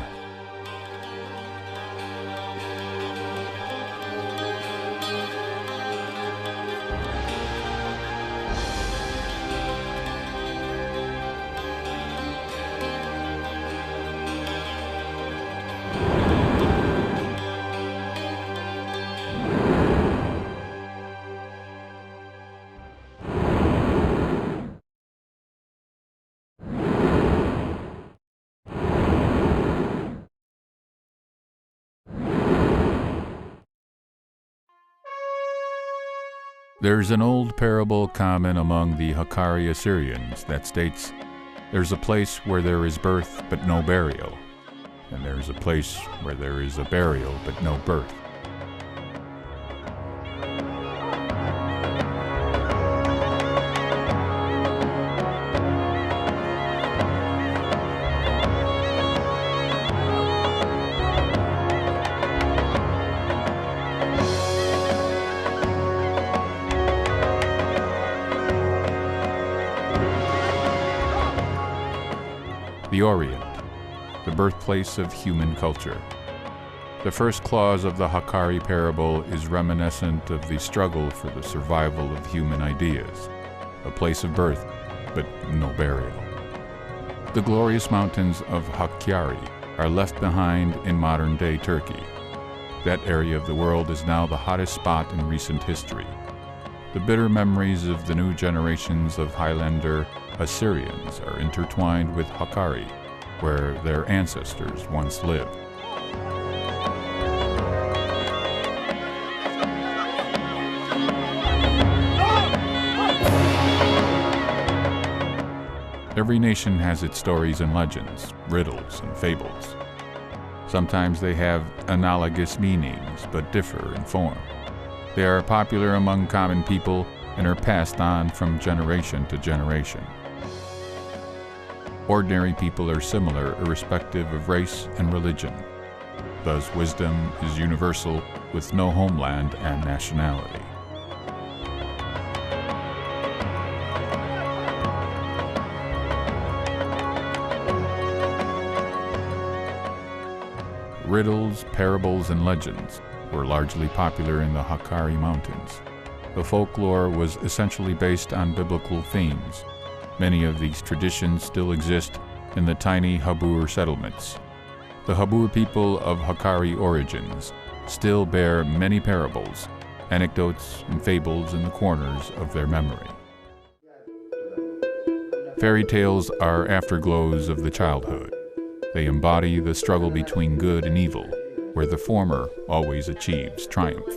There's an old parable common among the Hakkari Assyrians that states, "There's a place where there is birth but no burial, and there's a place where there is a burial but no birth." The Orient, the birthplace of human culture. The first clause of the Hakkari parable is reminiscent of the struggle for the survival of human ideas, a place of birth, but no burial. The glorious mountains of Hakkari are left behind in modern-day Turkey. That area of the world is now the hottest spot in recent history. The bitter memories of the new generations of Highlander Assyrians are intertwined with Hakkari, where their ancestors once lived. Every nation has its stories and legends, riddles and fables. Sometimes they have analogous meanings, but differ in form. They are popular among common people and are passed on from generation to generation. Ordinary people are similar irrespective of race and religion. Thus, wisdom is universal with no homeland and nationality. Riddles, parables, and legends were largely popular in the Hakkari Mountains. The folklore was essentially based on biblical themes. Many of these traditions still exist in the tiny Habur settlements. The Habur people of Hakkari origins still bear many parables, anecdotes, and fables in the corners of their memory. Fairy tales are afterglows of the childhood. They embody the struggle between good and evil, where the former always achieves triumph.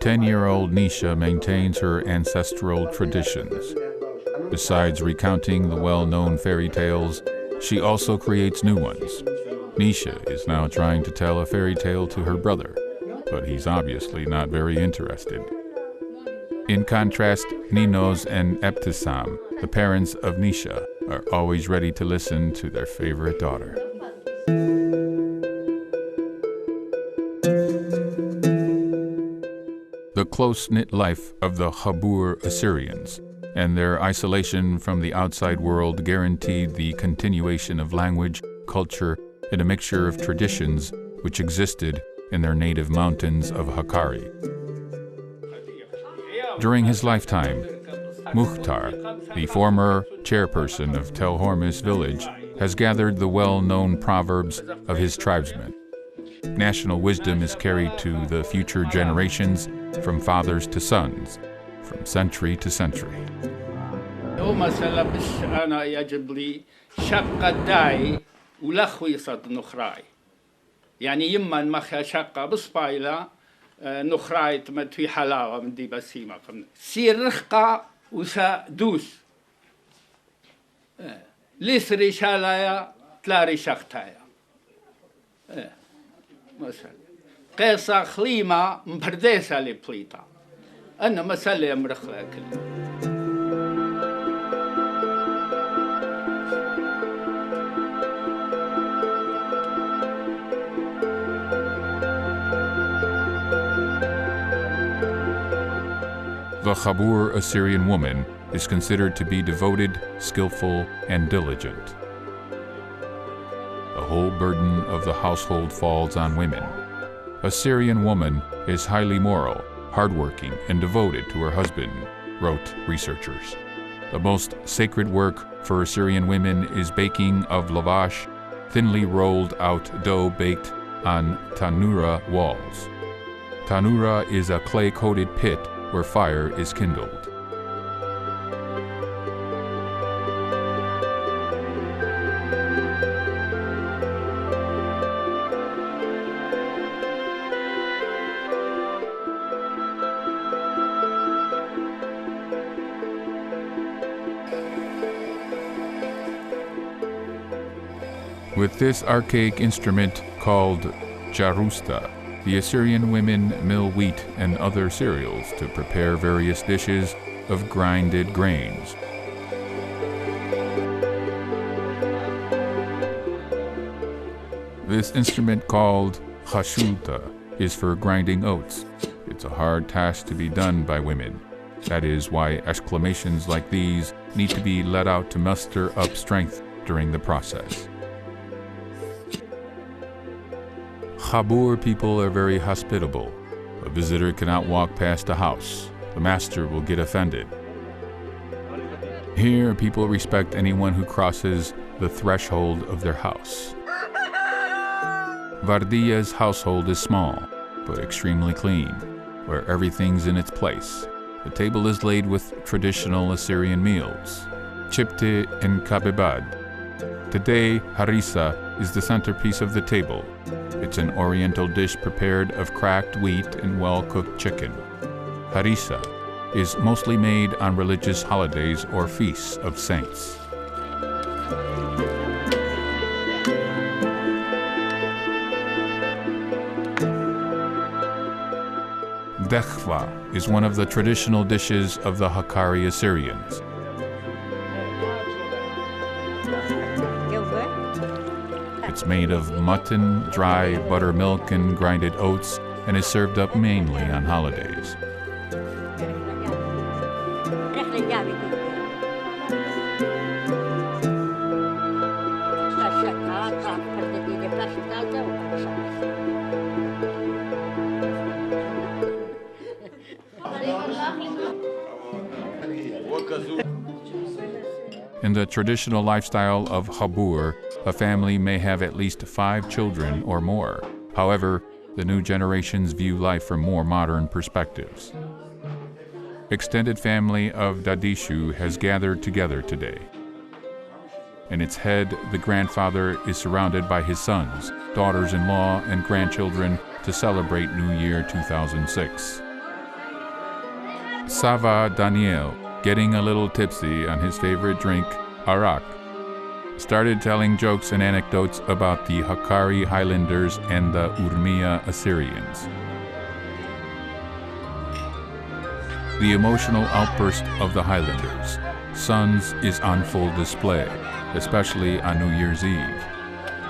10-year-old Nisha maintains her ancestral traditions. Besides recounting the well-known fairy tales, she also creates new ones. Nisha is now trying to tell a fairy tale to her brother, but he's obviously not very interested. In contrast, Ninos and Ebtisam, the parents of Nisha, are always ready to listen to their favorite daughter. The close-knit life of the Habur Assyrians and their isolation from the outside world guaranteed the continuation of language, culture, and a mixture of traditions which existed in their native mountains of Hakkari. During his lifetime, Mukhtar, the former chairperson of Tel Hormis village, has gathered the well-known proverbs of his tribesmen. National wisdom is carried to the future generations from fathers to sons, from century to century. مثلا بس أنا يجب لي شقة داي ولخوي صد نخراي يعني يما مخا شقة بصبايلة نخراي تمتوي حلاوة من دي بسيمة سير رخقة وسا دوس ليس ريشالايا تلا ريشاختايا مثلا قيسا خليمة مبرديسة لبليطة أنا مسألة مرخلة كلها. The Habur Assyrian woman is considered to be devoted, skillful, and diligent. The whole burden of the household falls on women. A Syrian woman is highly moral, hardworking, and devoted to her husband, wrote researchers. The most sacred work for Assyrian women is baking of lavash, thinly rolled out dough baked on tanura walls. Tanura is a clay-coated pit where fire is kindled. With this archaic instrument called jarusta, the Assyrian women mill wheat and other cereals to prepare various dishes of grinded grains. This instrument called khashuta is for grinding oats. It's a hard task to be done by women. That is why exclamations like these need to be let out to muster up strength during the process. Habur people are very hospitable. A visitor cannot walk past a house. The master will get offended. Here, people respect anyone who crosses the threshold of their house. Vardiya's household is small, but extremely clean, where everything's in its place. The table is laid with traditional Assyrian meals, chipte and kabebad. Today, harissa is the centerpiece of the table. It's an oriental dish prepared of cracked wheat and well-cooked chicken. Harissa is mostly made on religious holidays or feasts of saints. Dekhva is one of the traditional dishes of the Hakkari Assyrians. It's made of mutton, dry buttermilk, and grinded oats, and is served up mainly on holidays. In In the traditional lifestyle of Habur, a family may have at least 5 children or more. However, the new generations view life from more modern perspectives. Extended family of Dadishu has gathered together today. In its head, the grandfather is surrounded by his sons, daughters-in-law, and grandchildren to celebrate New Year 2006. Sava Daniel, getting a little tipsy on his favorite drink, arak, started telling jokes and anecdotes about the Hakkari Highlanders and the Urmia Assyrians. The emotional outburst of the Highlanders, sons, is on full display, especially on New Year's Eve.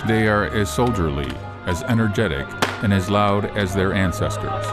They are as soldierly, as energetic, and as loud as their ancestors.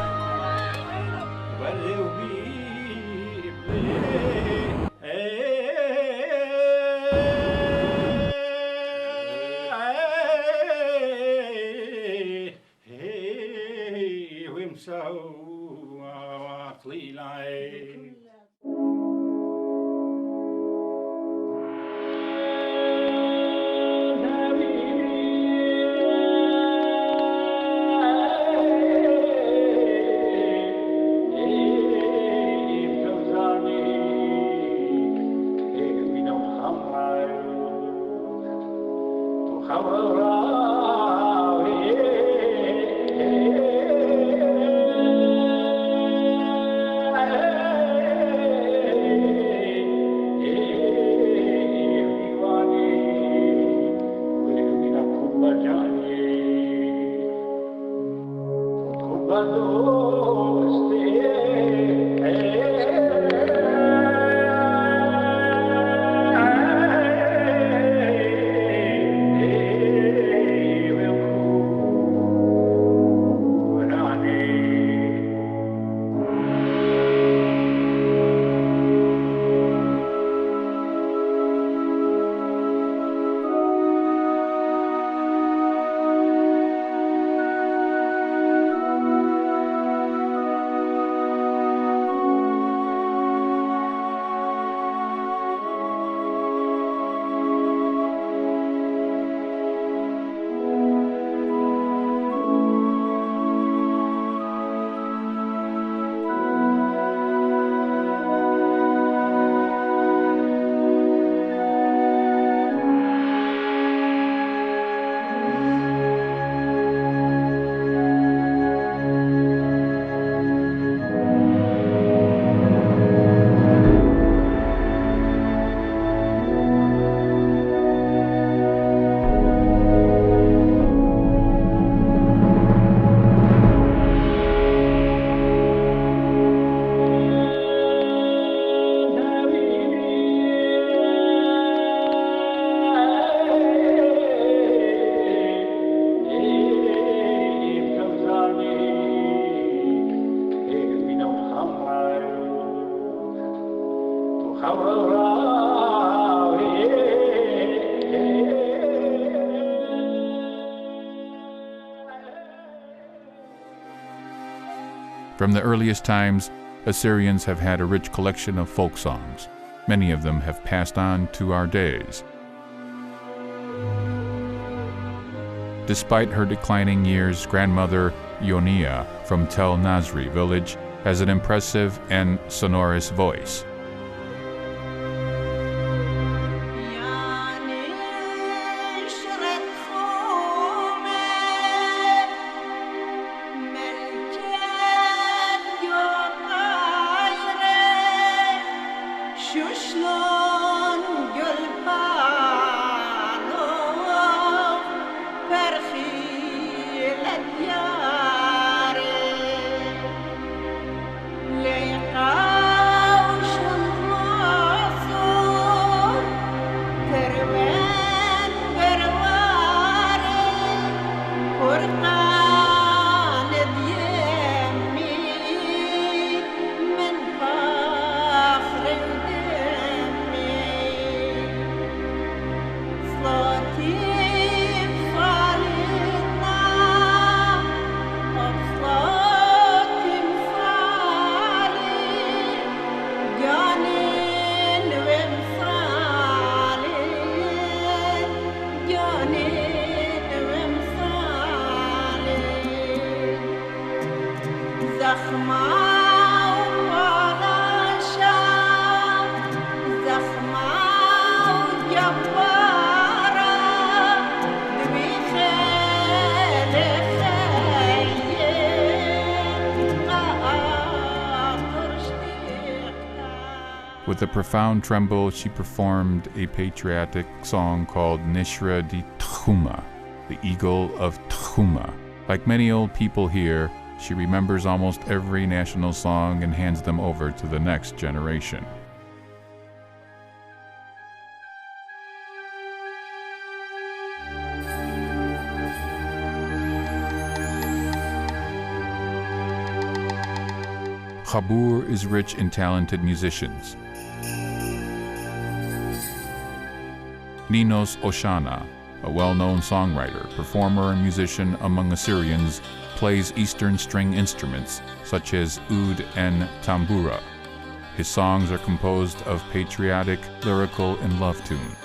From the earliest times, Assyrians have had a rich collection of folk songs. Many of them have passed on to our days. Despite her declining years, grandmother Yonia from Tel Nasri village has an impressive and sonorous voice. لقاء With a profound tremble, she performed a patriotic song called Nishra di Tchuma, the Eagle of Tchuma. Like many old people here, she remembers almost every national song and hands them over to the next generation. Khabur is rich in talented musicians. Ninos Oshana, a well-known songwriter, performer, and musician among Assyrians, plays Eastern string instruments such as oud and tambura. His songs are composed of patriotic, lyrical, and love tune.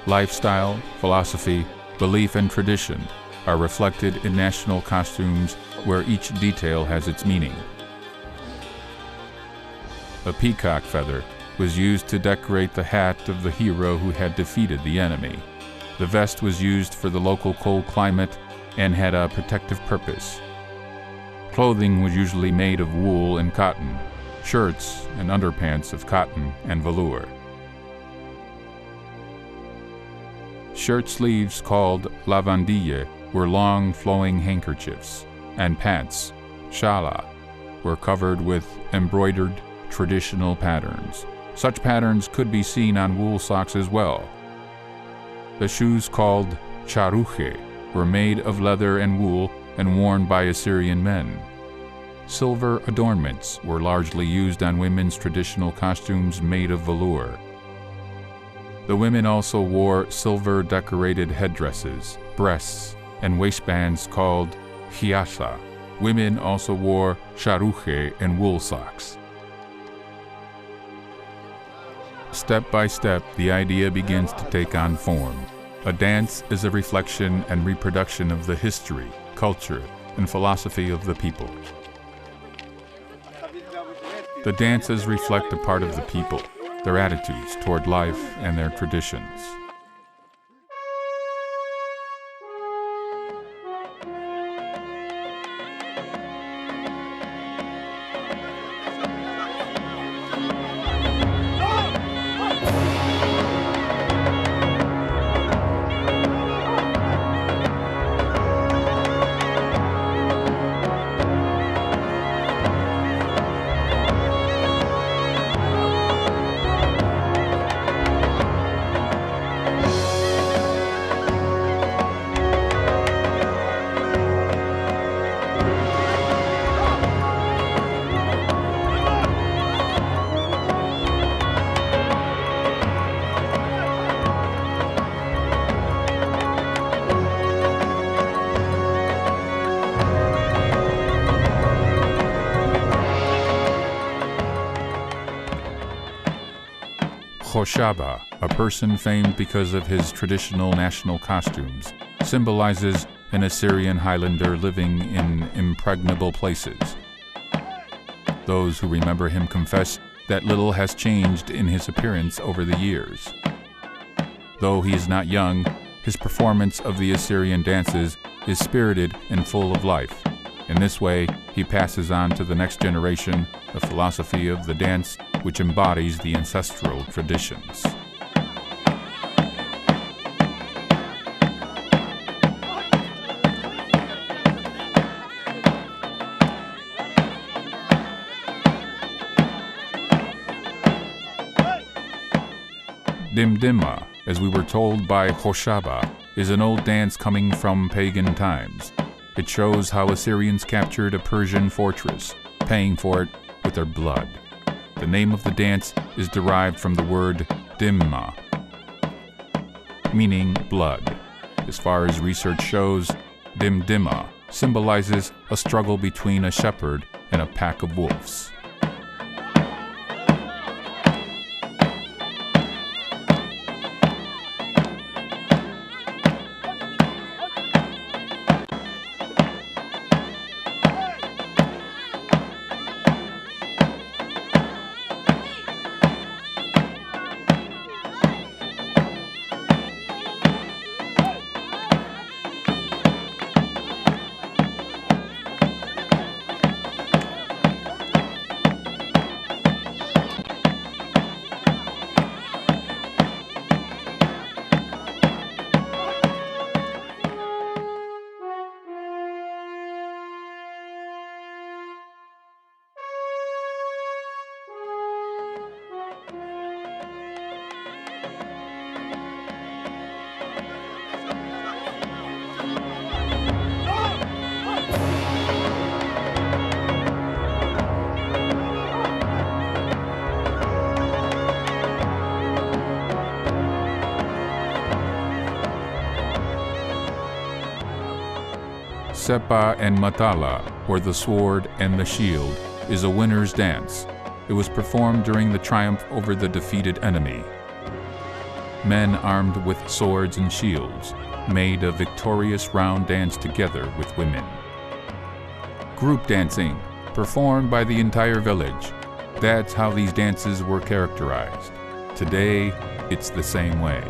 Lifestyle, philosophy, belief, and tradition are reflected in national costumes where each detail has its meaning. A peacock feather was used to decorate the hat of the hero who had defeated the enemy. The vest was used for the local cold climate and had a protective purpose. Clothing was usually made of wool and cotton, shirts and underpants of cotton and velour. Shirt sleeves called lavandille were long flowing handkerchiefs, and pants, shala, were covered with embroidered traditional patterns. Such patterns could be seen on wool socks as well. The shoes called charuche were made of leather and wool and worn by Assyrian men. Silver adornments were largely used on women's traditional costumes made of velour. The women also wore silver-decorated headdresses, breasts, and waistbands called hiasa. Women also wore charuche and wool socks. Step by step, the idea begins to take on form. A dance is a reflection and reproduction of the history, culture, and philosophy of the people. The dances reflect a part of the people, their attitudes toward life and their traditions. Hoshaba, a person famed because of his traditional national costumes, symbolizes an Assyrian Highlander living in impregnable places. Those who remember him confess that little has changed in his appearance over the years. Though he is not young, his performance of the Assyrian dances is spirited and full of life. In this way, he passes on to the next generation the philosophy of the dance which embodies the ancestral traditions. Dimdima, as we were told by Hoshaba, is an old dance coming from pagan times. It shows how Assyrians captured a Persian fortress, paying for it with their blood. The name of the dance is derived from the word dimma, meaning blood. As far as research shows, dimdima symbolizes a struggle between a shepherd and a pack of wolves. Sepa and Matala, or the sword and the shield, is a winner's dance. It was performed during the triumph over the defeated enemy. Men armed with swords and shields made a victorious round dance together with women. Group dancing, performed by the entire village. That's how these dances were characterized. Today, it's the same way.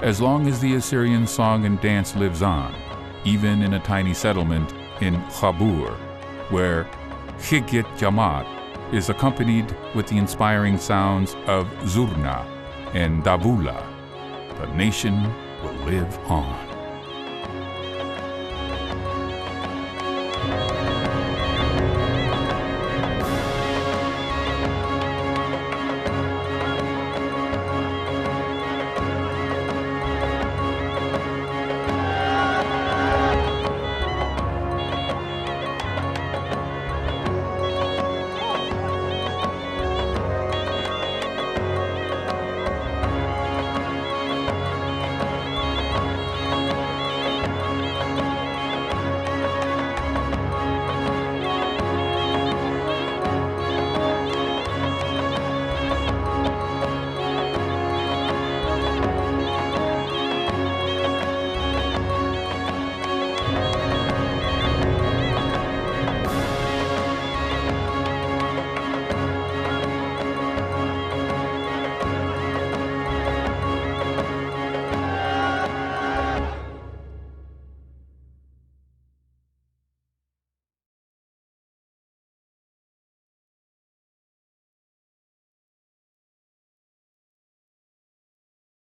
As long as the Assyrian song and dance lives on, even in a tiny settlement in Khabur, where Khigyet Yamat is accompanied with the inspiring sounds of Zurna and Davula, the nation will live on.